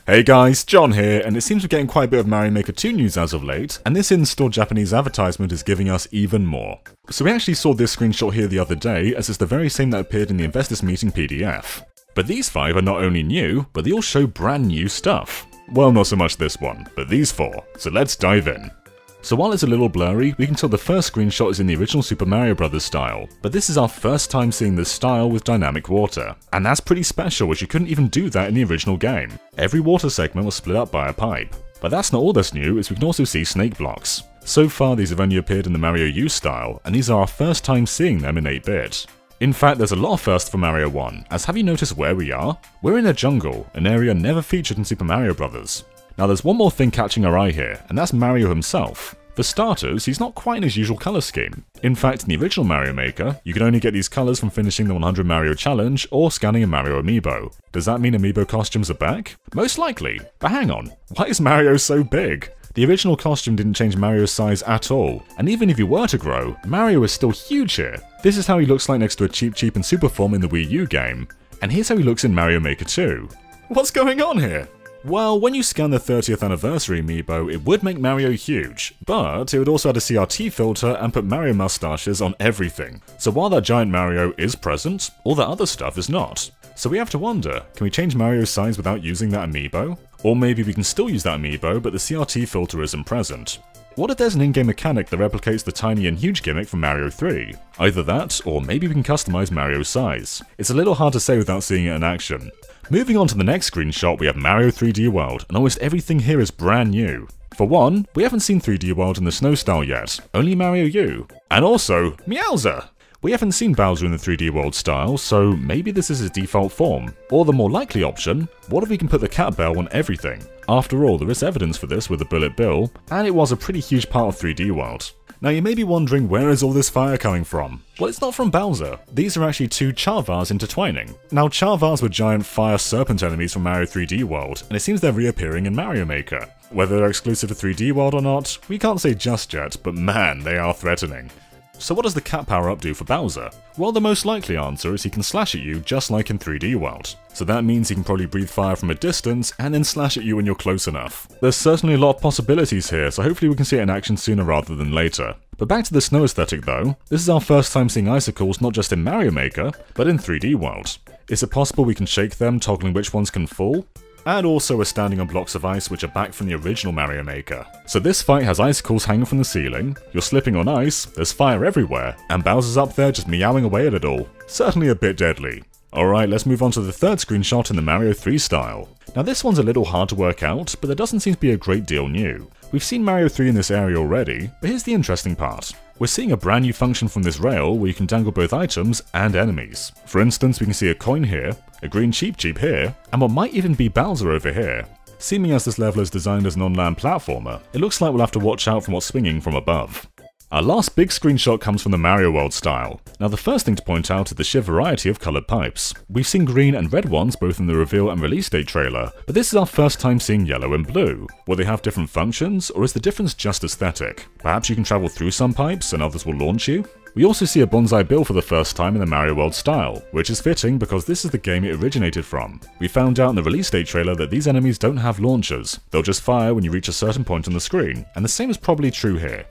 Hey guys, John here, and it seems we're getting quite a bit of Mario Maker 2 news as of late, and this in-store Japanese advertisement is giving us even more. So we actually saw this screenshot here the other day, as it's the very same that appeared in the Investors Meeting PDF. But these 5 are not only new, but they all show brand new stuff. Well, not so much this one, but these 4, so let's dive in. So while it's a little blurry, we can tell the first screenshot is in the original Super Mario Bros. Style, but this is our first time seeing this style with dynamic water. And that's pretty special, as you couldn't even do that in the original game. Every water segment was split up by a pipe. But that's not all that's new, as we can also see snake blocks. So far these have only appeared in the Mario U style, and these are our first time seeing them in 8-bit. In fact, there's a lot of firsts for Mario 1, as have you noticed where we are? We're in a jungle, an area never featured in Super Mario Bros. Now there's one more thing catching our eye here, and that's Mario himself. For starters, he's not quite in his usual colour scheme. In fact, in the original Mario Maker, you could only get these colours from finishing the 100 Mario Challenge or scanning a Mario amiibo. Does that mean amiibo costumes are back? Most likely, but hang on, why is Mario so big? The original costume didn't change Mario's size at all, and even if he were to grow, Mario is still huge here. This is how he looks like next to a Cheep Cheep and Super Form in the Wii U game, and here's how he looks in Mario Maker 2. What's going on here? Well, when you scan the 30th anniversary amiibo, it would make Mario huge, but it would also add a CRT filter and put Mario mustaches on everything. So while that giant Mario is present, all that other stuff is not. So we have to wonder, can we change Mario's size without using that amiibo? Or maybe we can still use that amiibo, but the CRT filter isn't present. What if there's an in-game mechanic that replicates the tiny and huge gimmick from Mario 3? Either that, or maybe we can customize Mario's size. It's a little hard to say without seeing it in action. Moving on to the next screenshot, we have Mario 3D World, and almost everything here is brand new. For one, we haven't seen 3D World in the snow style yet, only Mario U. And also, Meowser! We haven't seen Bowser in the 3D World style, so maybe this is his default form. Or the more likely option, what if we can put the cat bell on everything? After all, there is evidence for this with the Bullet Bill, and it was a pretty huge part of 3D World. Now you may be wondering, where is all this fire coming from? Well, it's not from Bowser. These are actually 2 Charvars intertwining. Now Charvars were giant fire serpent enemies from Mario 3D World, and it seems they're reappearing in Mario Maker. Whether they're exclusive to 3D World or not, we can't say just yet, but man, they are threatening. So what does the cat power-up do for Bowser? Well, the most likely answer is he can slash at you just like in 3D World. So that means he can probably breathe fire from a distance and then slash at you when you're close enough. There's certainly a lot of possibilities here, so hopefully we can see it in action sooner rather than later. But back to the snow aesthetic though, this is our first time seeing icicles not just in Mario Maker, but in 3D World. Is it possible we can shake them, toggling which ones can fall? And also we're standing on blocks of ice which are back from the original Mario Maker. So this fight has icicles hanging from the ceiling, you're slipping on ice, there's fire everywhere, and Bowser's up there just meowing away at it all. Certainly a bit deadly. Alright, let's move on to the third screenshot in the Mario 3 style. Now this one's a little hard to work out, but there doesn't seem to be a great deal new. We've seen Mario 3 in this area already, but here's the interesting part. We're seeing a brand new function from this rail where you can dangle both items and enemies. For instance, we can see a coin here, a green Cheep Cheep here, and what might even be Bowser over here. Seeming as this level is designed as an on-land platformer, it looks like we'll have to watch out from what's swinging from above. Our last big screenshot comes from the Mario World style. Now the first thing to point out is the sheer variety of coloured pipes. We've seen green and red ones both in the reveal and release date trailer, but this is our first time seeing yellow and blue. Will they have different functions, or is the difference just aesthetic? Perhaps you can travel through some pipes and others will launch you? We also see a Bonsai Bill for the first time in the Mario World style, which is fitting because this is the game it originated from. We found out in the release date trailer that these enemies don't have launchers, they'll just fire when you reach a certain point on the screen, and the same is probably true here.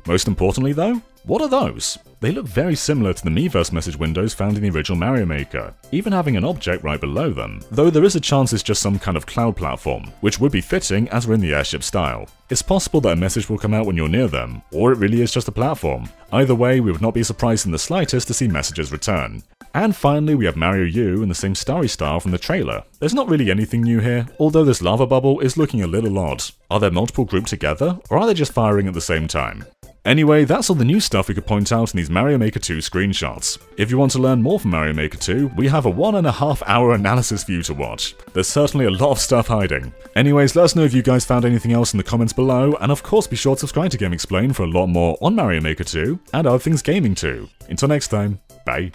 Most importantly though, what are those? They look very similar to the Miiverse message windows found in the original Mario Maker, even having an object right below them, though there is a chance it's just some kind of cloud platform, which would be fitting as we're in the airship style. It's possible that a message will come out when you're near them, or it really is just a platform. Either way, we would not be surprised in the slightest to see messages return. And finally we have Mario U in the same starry style from the trailer. There's not really anything new here, although this lava bubble is looking a little odd. Are there multiple grouped together, or are they just firing at the same time? Anyway, that's all the new stuff we could point out in these Mario Maker 2 screenshots. If you want to learn more from Mario Maker 2, we have a 1.5 hour analysis for you to watch. There's certainly a lot of stuff hiding. Anyways, let us know if you guys found anything else in the comments below, and of course be sure to subscribe to GameXplain for a lot more on Mario Maker 2, and other things gaming too. Until next time, bye.